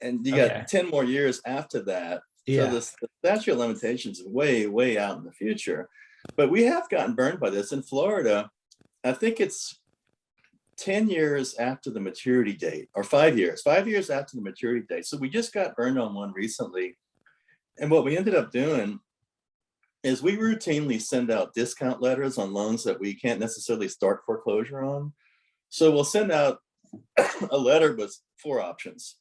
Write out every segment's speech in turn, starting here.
and you Okay. got 10 more years after that. Yeah. So the statute of limitations is way, way out in the future. But we have gotten burned by this in Florida. I think it's 10 years after the maturity date, or 5 years after the maturity date. So we just got burned on one recently. And what we ended up doing is we routinely send out discount letters on loans that we can't necessarily start foreclosure on. So we'll send out a letter with 4 options,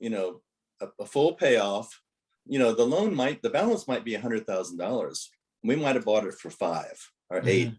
a full payoff, the balance might be $100,000. We might have bought it for 5 or 8. Mm-hmm.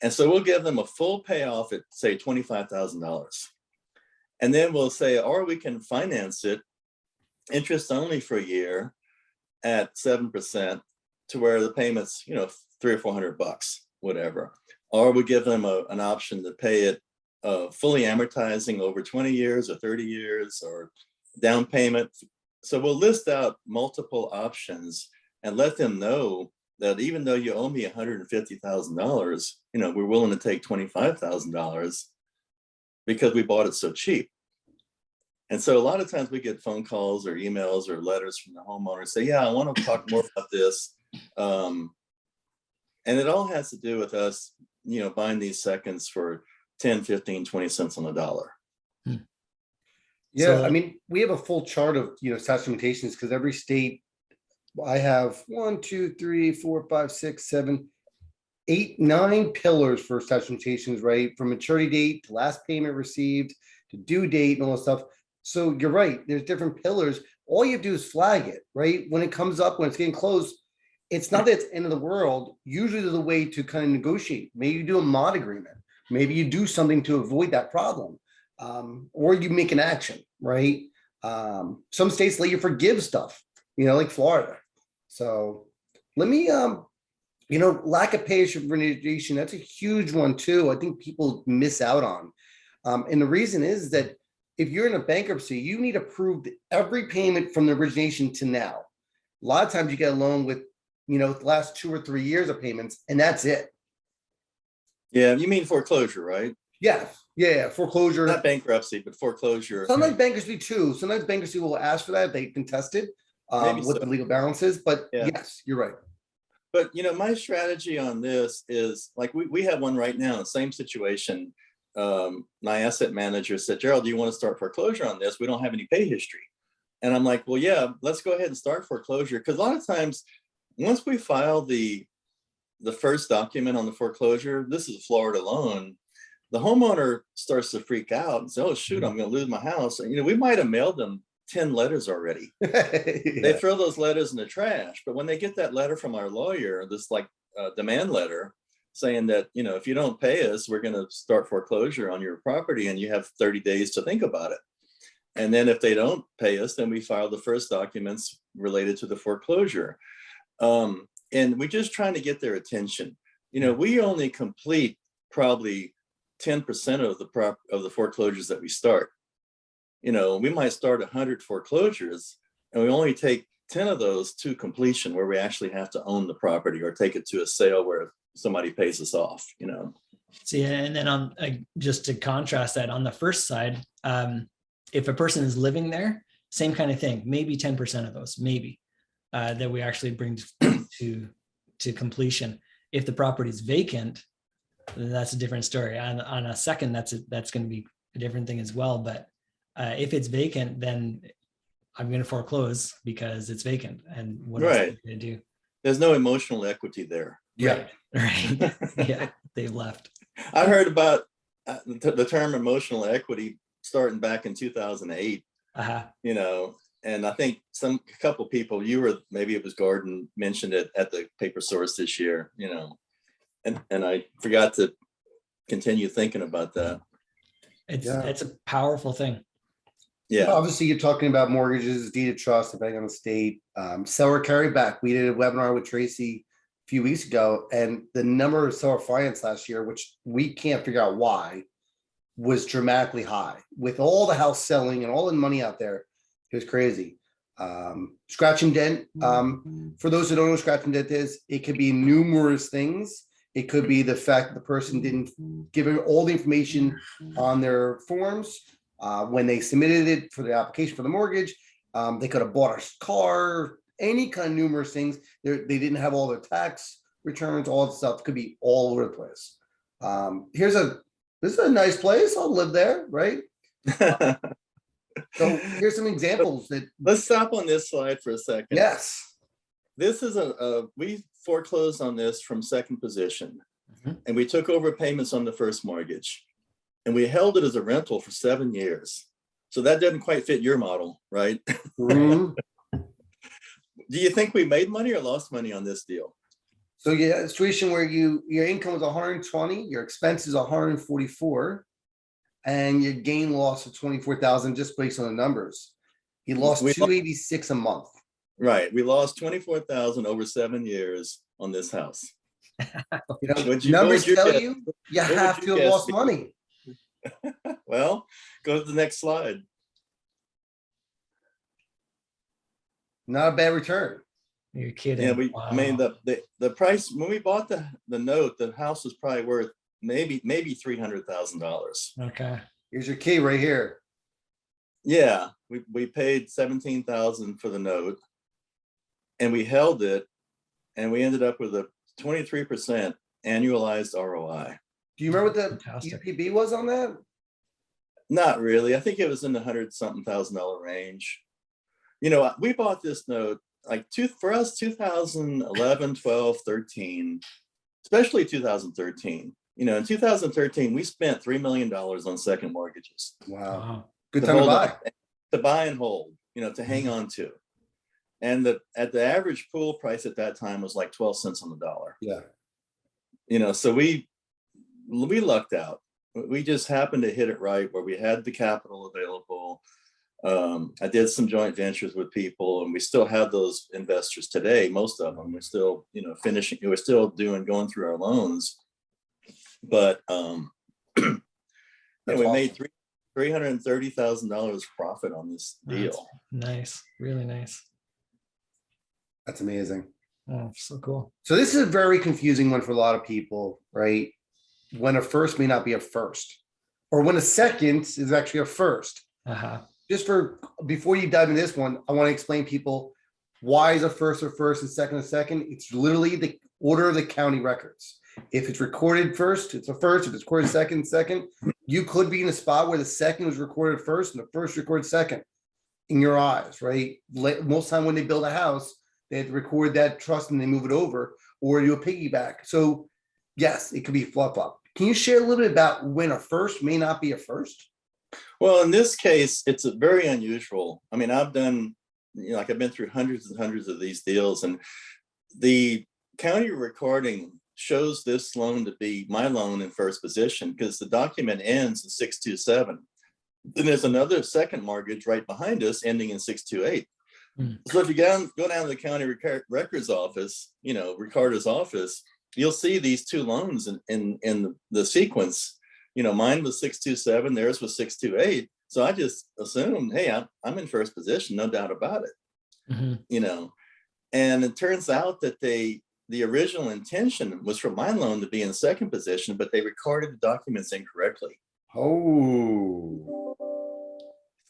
And so we'll give them a full payoff at say $25,000. And then we'll say, or we can finance it interest only for a year at 7% to where the payments, $300 or $400, whatever. Or we give them an option to pay it fully amortizing over 20 years or 30 years or down payment. So we'll list out multiple options and let them know that even though you owe me $150,000, we're willing to take $25,000 because we bought it so cheap. And so a lot of times we get phone calls or emails or letters from the homeowner say, yeah, I want to talk more about this. And it all has to do with us, buying these seconds for 10, 15, 20 cents on the dollar. Yeah, So, I mean, we have a full chart of, statute of limitations because every state, I have 1, 2, 3, 4, 5, 6, 7, 8, 9 pillars for statute of limitations, right? From maturity date to last payment received to due date and all that stuff. So you're right. There's different pillars. All you have to do is flag it, right? When it comes up, when it's getting close, it's not that it's the end of the world. Usually there's a way to kind of negotiate. Maybe you do a mod agreement. Maybe you do something to avoid that problem. Or you make an action, right? Some states let you forgive stuff, like Florida. So let me, lack of patient remuneration, that's a huge one too. I think people miss out on. And the reason is that if you're in a bankruptcy, you need approved every payment from the origination to now. A lot of times you get a loan with, the last 2 or 3 years of payments, and that's it. Yeah, you mean foreclosure, right? Yeah, foreclosure. Not bankruptcy, but foreclosure. Sometimes bankruptcy too. Sometimes bankruptcy will ask for that if they contested what the legal balance is. But yes, you're right. But my strategy on this is like we have one right now, same situation. My asset manager said, Gerald, do you want to start foreclosure on this? We don't have any pay history. And I'm like, well, yeah, let's go ahead and start foreclosure. Because a lot of times, once we file the first document on the foreclosure, this is a Florida loan, the homeowner starts to freak out and say, oh, shoot, I'm going to lose my house. And, we might have mailed them 10 letters already. They throw those letters in the trash. But when they get that letter from our lawyer, this demand letter saying that, if you don't pay us, we're going to start foreclosure on your property and you have 30 days to think about it. And then if they don't pay us, then we file the first documents related to the foreclosure. And we're just trying to get their attention. We only complete probably 10% of the foreclosures that we start. We might start 100 foreclosures and we only take 10 of those to completion where we actually have to own the property or take it to a sale where somebody pays us off, So yeah, and then on just to contrast that, on the first side, if a person is living there, same kind of thing, maybe 10% of those, that we actually bring to completion. If the property is vacant, then that's a different story. On a second, that's going to be a different thing as well. But if it's vacant, then I'm going to foreclose because it's vacant. And what else am I going to do? There's no emotional equity there. Yeah. Right. Yeah, they've left. I heard about the term emotional equity starting back in 2008. And I think a couple people, maybe it was Gordon, mentioned it at the paper source this year, and I forgot to continue thinking about that. It's a powerful thing. Yeah. Obviously, you're talking about mortgages, deed of trust, depending on the state, seller carryback. We did a webinar with Tracy a few weeks ago, and the number of seller finance last year, which we can't figure out why, was dramatically high. With all the house selling and all the money out there, it was crazy. Scratch and dent. For those who don't know what scratch and dent is, it could be numerous things. It could be the fact that the person didn't give all the information on their forms. When they submitted it for the application for the mortgage, they could have bought a car, any kind of numerous things. They didn't have all their tax returns, all that stuff could be all over the place. This is a nice place. I'll live there, right? So here's some examples that. Let's stop on this slide for a second. Yes. This is we foreclosed on this from second position, and we took over payments on the first mortgage, and we held it as a rental for 7 years. So that doesn't quite fit your model, right? Mhm. Do you think we made money or lost money on this deal? So you had a situation where your income was 120, your expenses 144, and your gain loss of 24,000 just based on the numbers. You lost 286 a month. Right. We lost 24,000 over 7 years on this house. Numbers tell you have to have lost money. Well, go to the next slide. Not a bad return. You're kidding. Yeah, Wow. I mean the price when we bought the note, the house was probably worth maybe $300,000. Okay. Here's your key right here. Yeah, we paid 17,000 for the note, and we held it, and we ended up with a 23% annualized ROI. Do you remember what the Fantastic. UPB was on that? Not really. I think it was in the $100-something thousand range. We bought this note for us 2011, 12, 13, especially 2013. In 2013, we spent $3 million on second mortgages. Wow. Good time to buy. To buy and hold, to hang on to. And at the average pool price at that time was like 12 cents on the dollar. Yeah. So we lucked out. We just happened to hit it right where we had the capital available. I did some joint ventures with people, and we still have those investors today. Most of them, we're still, finishing. We're still going through our loans, but we made $330,000 profit on this deal. That's nice, really nice. That's amazing. Oh, so cool. So this is a very confusing one for a lot of people, right? When a first may not be a first, or when a second is actually a first. Just before you dive into this one, I want to explain people why is a first and second a second. It's literally the order of the county records. If it's recorded first, it's a first. If it's recorded second. You could be in a spot where the second was recorded first and the first recorded second in your eyes, right? Most time when they build a house, they have to record that trust and they move it over or do a piggyback. So yes, it could be flip-flop. Can you share a little bit about when a first may not be a first? Well, in this case, it's very unusual. I mean, I've done, I've been through hundreds and hundreds of these deals, and the county recording shows this loan to be my loan in first position because the document ends in 627. Then there's another second mortgage right behind us ending in 628. So if you go down to the county records office, recorder's office, you'll see these two loans in the sequence. Mine was 627, theirs was 628. So I just assumed, hey, I'm in first position, no doubt about it. And it turns out that the original intention was for my loan to be in second position, but they recorded the documents incorrectly. Oh.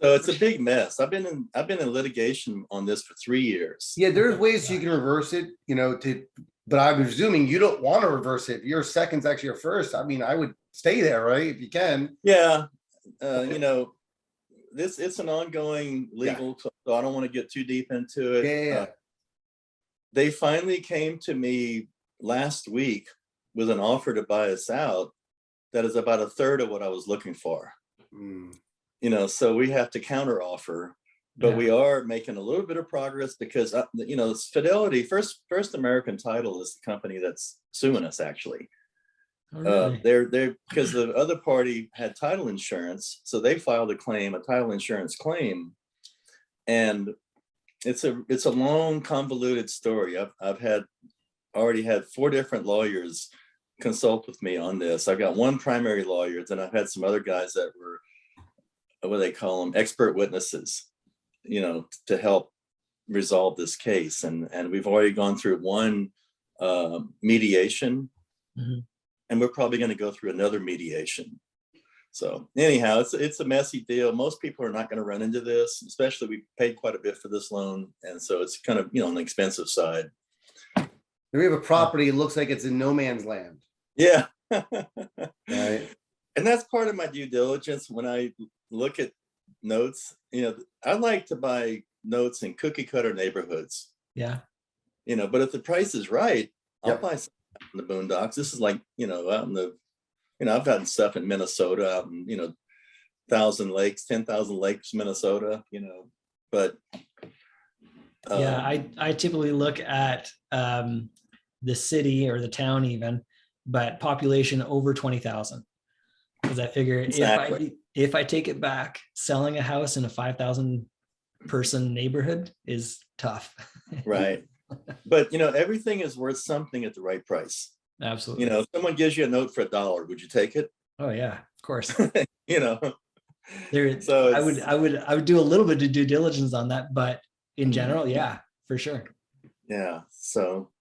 So it's a big mess. I've been in litigation on this for 3 years. Yeah, there's ways you can reverse it, but I'm presuming you don't want to reverse it. If your second's actually your first, I mean, I would stay there, right? If you can. Yeah. It's an ongoing legal, so I don't want to get too deep into it. Yeah. They finally came to me last week with an offer to buy us out that is about a third of what I was looking for. So we have to counter offer, but we are making a little bit of progress because Fidelity, First American Title is the company that's suing us actually. Really? They're because the other party had title insurance, so they filed a title insurance claim, and it's a long convoluted story. I've already had 4 different lawyers consult with me on this. I've got one primary lawyer, then I've had some other guys that were, what do they call them, expert witnesses, to help resolve this case. And we've already gone through one mediation, and we're probably going to go through another mediation. So anyhow, it's a messy deal. Most people are not going to run into this, especially we paid quite a bit for this loan. And so it's kind of, on the expensive side. We have a property, it looks like it's in no man's land. Yeah. Right. And that's part of my due diligence when I look at notes. I like to buy notes in cookie cutter neighborhoods. Yeah. But if the price is right, I'll Yep. buy something out in the boondocks. This is like, out in the, I've gotten stuff in Minnesota, out in, 10,000 lakes, Minnesota, but. Yeah, I typically look at the city or the town even, but population over 20,000. Because I figure Exactly. if I take it back, selling a house in a 5,000 person neighborhood is tough. Right. But everything is worth something at the right price. Absolutely. If someone gives you a note for $1, would you take it? Oh yeah, of course. There, So I would do a little bit of due diligence on that, but in general, yeah, for sure. Yeah. So